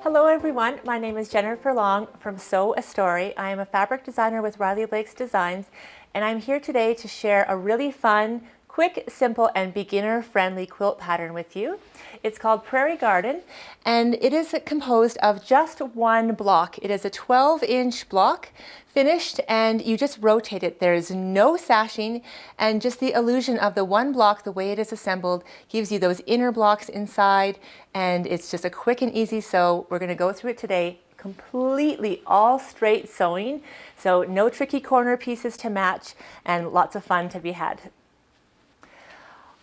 Hello everyone, my name is Jennifer Long from Sew a Story. I am a fabric designer with Riley Blake's Designs, and I'm here today to share a really fun, quick, simple, and beginner-friendly quilt pattern with you. It's called Prairie Garden, and it is composed of just one block. It is a 12-inch block, finished, and you just rotate it. There's no sashing, and just the illusion of the one block, the way it is assembled, gives you those inner blocks inside, and it's just a quick and easy sew. We're going to go through it today completely all straight sewing, so no tricky corner pieces to match, and lots of fun to be had.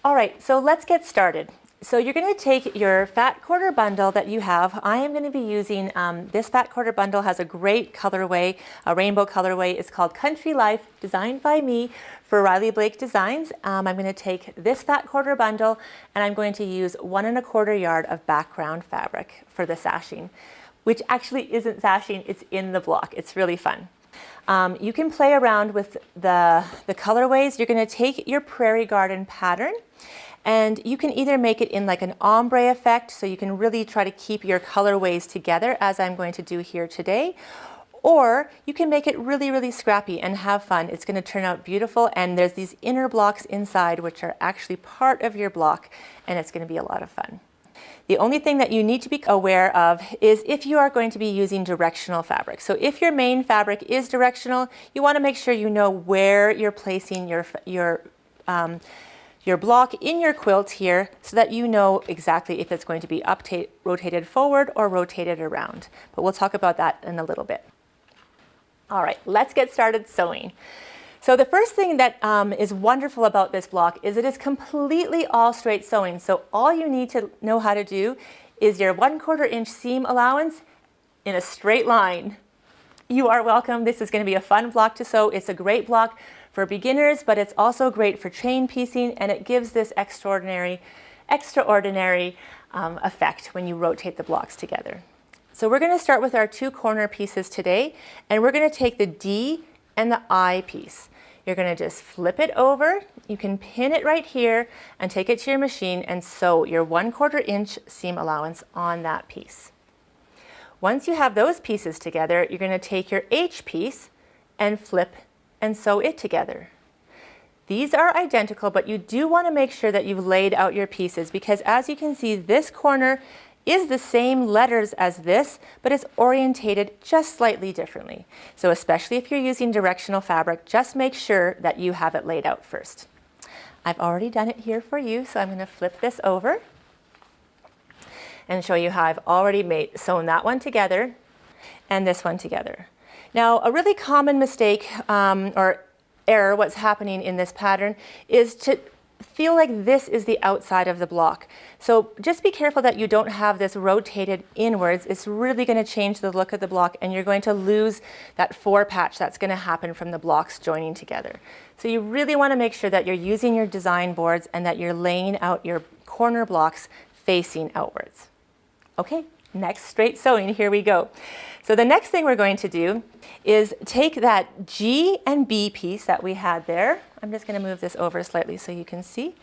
All right, so let's get started. So you're going to take your fat quarter bundle that you have. I am going to be using, this fat quarter bundle has a great colorway, a rainbow colorway. It's called Country Life, designed by me for Riley Blake Designs. I'm going to take this fat quarter bundle and I'm going to use 1 1/4 yard of background fabric for the sashing, which actually isn't sashing, it's in the block. It's really fun. You can play around with the colorways. You're going to take your Prairie Garden pattern, and you can either make it in like an ombre effect, so you can really try to keep your colorways together, as I'm going to do here today, or you can make it really, really scrappy and have fun. It's going to turn out beautiful, and there's these inner blocks inside which are actually part of your block, and it's going to be a lot of fun. The only thing that you need to be aware of is if you are going to be using directional fabric. So if your main fabric is directional, you want to make sure you know where you're placing your block in your quilt here, so that you know exactly if it's going to be rotated forward or rotated around. But we'll talk about that in a little bit. All right, let's get started sewing. So the first thing that is wonderful about this block is it is completely all straight sewing. So all you need to know how to do is your 1/4 inch seam allowance in a straight line. You are welcome. This is going to be a fun block to sew. It's a great block for beginners, but it's also great for chain piecing, and it gives this extraordinary effect when you rotate the blocks together. So we're going to start with our 2 corner pieces today, and we're going to take the D and the I piece. You're going to just flip it over. You can pin it right here and take it to your machine and sew your 1/4 inch seam allowance on that piece. Once you have those pieces together, you're going to take your H piece and flip and sew it together. These are identical, but you do want to make sure that you've laid out your pieces, because as you can see, this corner is the same letters as this, but it's orientated just slightly differently. So especially if you're using directional fabric, just make sure that you have it laid out first. I've already done it here for you, so I'm going to flip this over and show you how I've already sewn that one together and this one together. Now, a really common mistake or error, what's happening in this pattern, is to feel like this is the outside of the block. So just be careful that you don't have this rotated inwards. It's really going to change the look of the block, and you're going to lose that patch that's going to happen from the blocks joining together. So you really want to make sure that you're using your design boards and that you're laying out your corner blocks facing outwards. Okay, next, straight sewing, here we go. So the next thing we're going to do is take that G and B piece that we had there. I'm just going to move this over slightly so you can see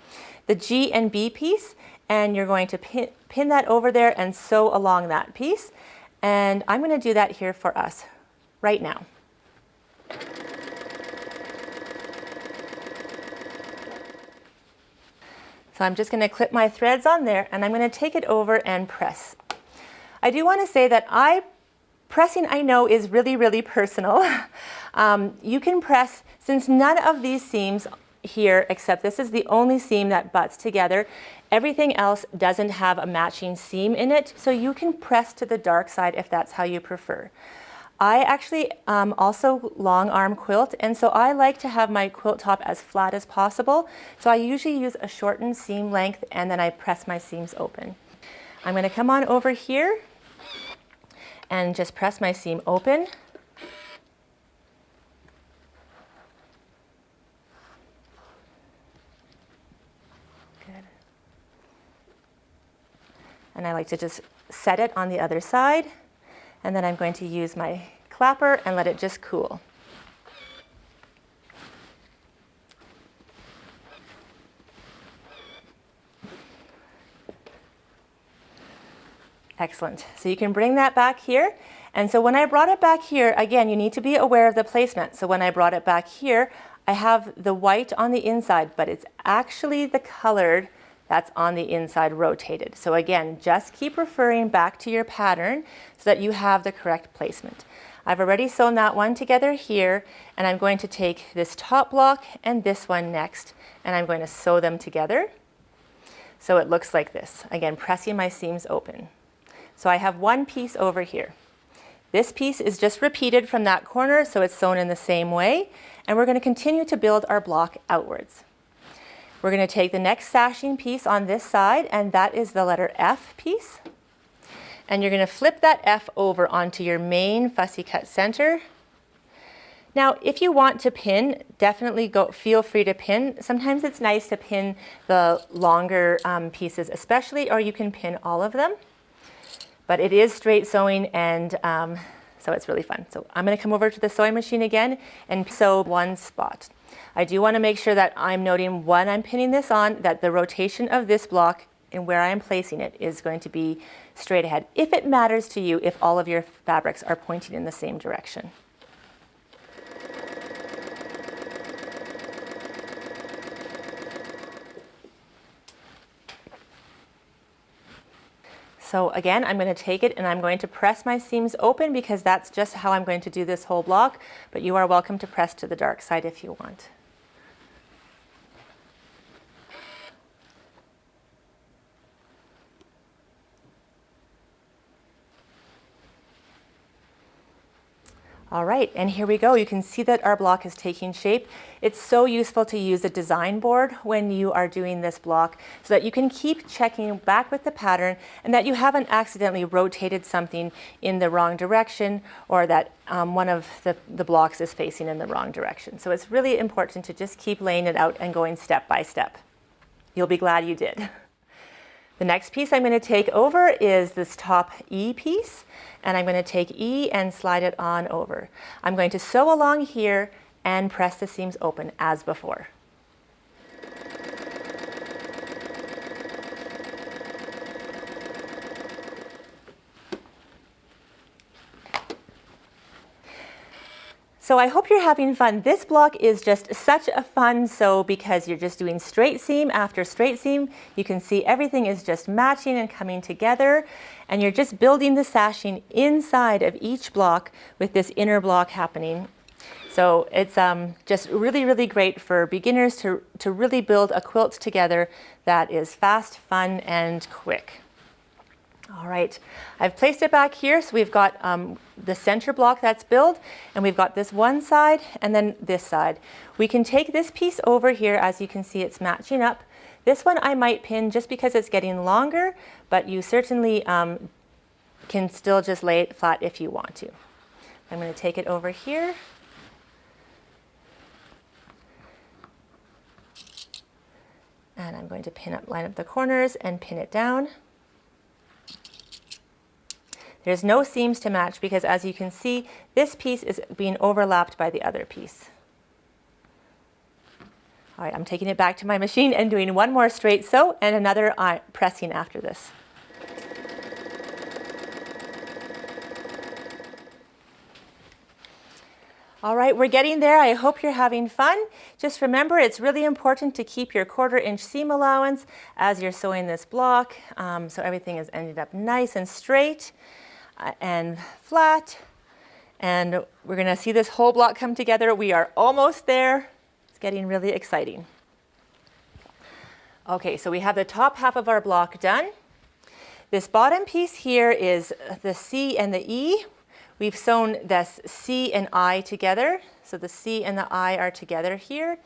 the G and B piece, and you're going to pin that over there and sew along that piece. And I'm going to do that here for us right now. So I'm just going to clip my threads on there, and I'm going to take it over and press. I do want to say that pressing, I know, is really, really personal. You can press, since none of these seams here, except this is the only seam that butts together, everything else doesn't have a matching seam in it, so you can press to the dark side if that's how you prefer. I actually also long arm quilt, and so I like to have my quilt top as flat as possible. So I usually use a shortened seam length, and then I press my seams open. I'm going to come on over here and just press my seam open. Good. And I like to just set it on the other side, and then I'm going to use my clapper and let it just cool. Excellent. So you can bring that back here. And so when I brought it back here, again, you need to be aware of the placement. So when I brought it back here, I have the white on the inside, but it's actually the colored that's on the inside rotated. So again, just keep referring back to your pattern so that you have the correct placement. I've already sewn that one together here, and I'm going to take this top block and this one next, and I'm going to sew them together. So it looks like this. Again, pressing my seams open. So I have one piece over here. This piece is just repeated from that corner, so it's sewn in the same way, and we're going to continue to build our block outwards. We're going to take the next sashing piece on this side, and that is the letter F piece. And you're going to flip that F over onto your main fussy cut center. Now, if you want to pin, definitely feel free to pin. Sometimes it's nice to pin the longer pieces especially, or you can pin all of them. But it is straight sewing, and so it's really fun. So I'm going to come over to the sewing machine again and sew one spot. I do want to make sure that I'm noting when I'm pinning this on, that the rotation of this block and where I'm placing it is going to be straight ahead, if it matters to you, if all of your fabrics are pointing in the same direction. So again, I'm going to take it and I'm going to press my seams open because that's just how I'm going to do this whole block, but you are welcome to press to the dark side if you want. All right, and here we go. You can see that our block is taking shape. It's so useful to use a design board when you are doing this block so that you can keep checking back with the pattern and that you haven't accidentally rotated something in the wrong direction or that one of the blocks is facing in the wrong direction. So it's really important to just keep laying it out and going step by step. You'll be glad you did. The next piece I'm going to take over is this top E piece, and I'm going to take E and slide it on over. I'm going to sew along here and press the seams open as before. So I hope you're having fun. This block is just such a fun sew because you're just doing straight seam after straight seam. You can see everything is just matching and coming together, and you're just building the sashing inside of each block with this inner block happening. So it's just really, really great for beginners to really build a quilt together that is fast, fun, and quick. All right, I've placed it back here, so we've got the center block that's built, and we've got this one side and then this side. We can take this piece over here. As you can see, it's matching up. This one I might pin just because it's getting longer, but you certainly can still just lay it flat if you want to. I'm going to take it over here. And I'm going to line up the corners and pin it down. There's no seams to match because, as you can see, this piece is being overlapped by the other piece. All right, I'm taking it back to my machine and doing one more straight sew and another pressing after this. All right, we're getting there. I hope you're having fun. Just remember, it's really important to keep your 1/4 inch seam allowance as you're sewing this block, so everything is ended up nice and straight and flat. And we're going to see this whole block come together. We are almost there. It's getting really exciting. Okay, so we have the top half of our block done. This bottom piece here is the C and the E. We've sewn this C and I together. So the C and the I are together here.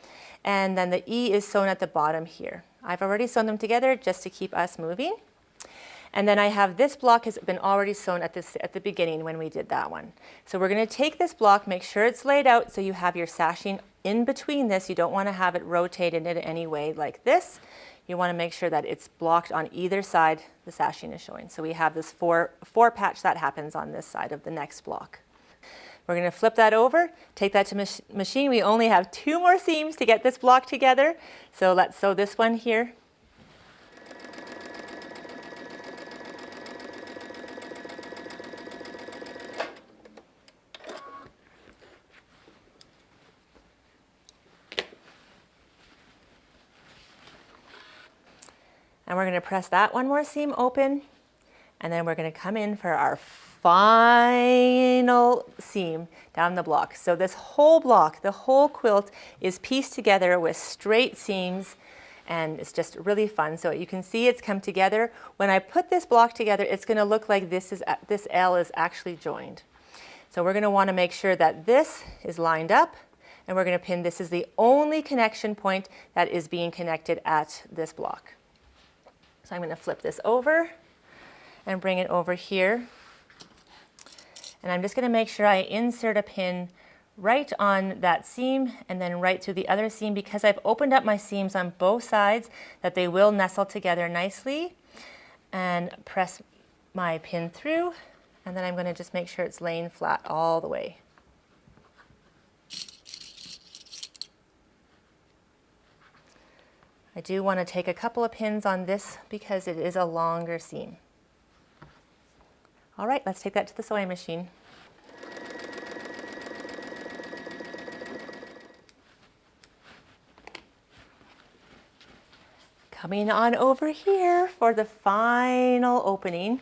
And then the E is sewn at the bottom here. I've already sewn them together just to keep us moving. And then I have this block has been already sewn at the beginning when we did that one. So we're going to take this block, make sure it's laid out so you have your sashing in between this. You don't want to have it rotated in any way like this. You want to make sure that it's blocked on either side the sashing is showing. So we have this four patch that happens on this side of the next block. We're going to flip that over, take that to machine. We only have 2 more seams to get this block together. So let's sew this one here. And we're going to press that one more seam open, and then we're going to come in for our final seam down the block. So this whole block, the whole quilt is pieced together with straight seams, and it's just really fun. So you can see it's come together. When I put this block together, it's going to look like this L is actually joined. So we're going to want to make sure that this is lined up, and we're going to pin. This is the only connection point that is being connected at this block. So I'm going to flip this over and bring it over here. And I'm just going to make sure I insert a pin right on that seam and then right through the other seam, because I've opened up my seams on both sides, that they will nestle together nicely. And press my pin through, and then I'm going to just make sure it's laying flat all the way. I do want to take a couple of pins on this because it is a longer seam. All right, let's take that to the sewing machine. Coming on over here for the final opening.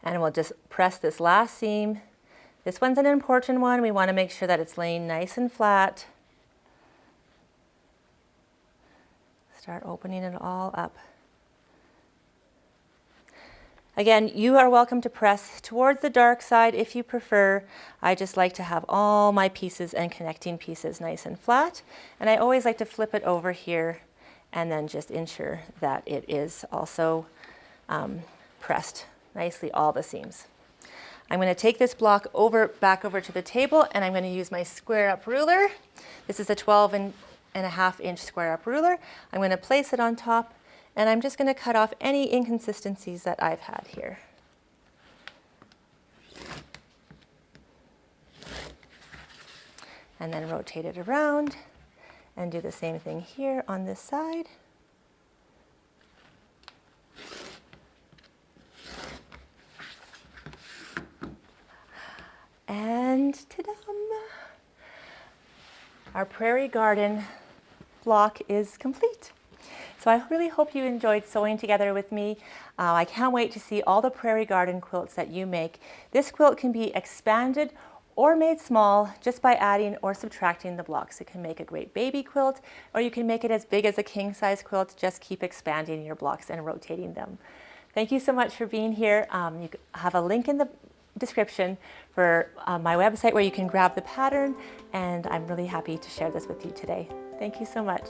And we'll just press this last seam. This one's an important one. We want to make sure that it's laying nice and flat. Start opening it all up. Again, you are welcome to press towards the dark side if you prefer. I just like to have all my pieces and connecting pieces nice and flat. And I always like to flip it over here and then just ensure that it is also pressed nicely, all the seams. I'm going to take this block back over to the table, and I'm going to use my square up ruler. This is a 12.5-inch square up ruler. I'm going to place it on top, and I'm just going to cut off any inconsistencies that I've had here. And then rotate it around and do the same thing here on this side. And ta-da! Our Prairie Garden block is complete. So I really hope you enjoyed sewing together with me. I can't wait to see all the Prairie Garden quilts that you make. This quilt can be expanded or made small just by adding or subtracting the blocks. It can make a great baby quilt, or you can make it as big as a king-size quilt. Just keep expanding your blocks and rotating them. Thank you so much for being here. You have a link in the description for my website where you can grab the pattern, and I'm really happy to share this with you today. Thank you so much.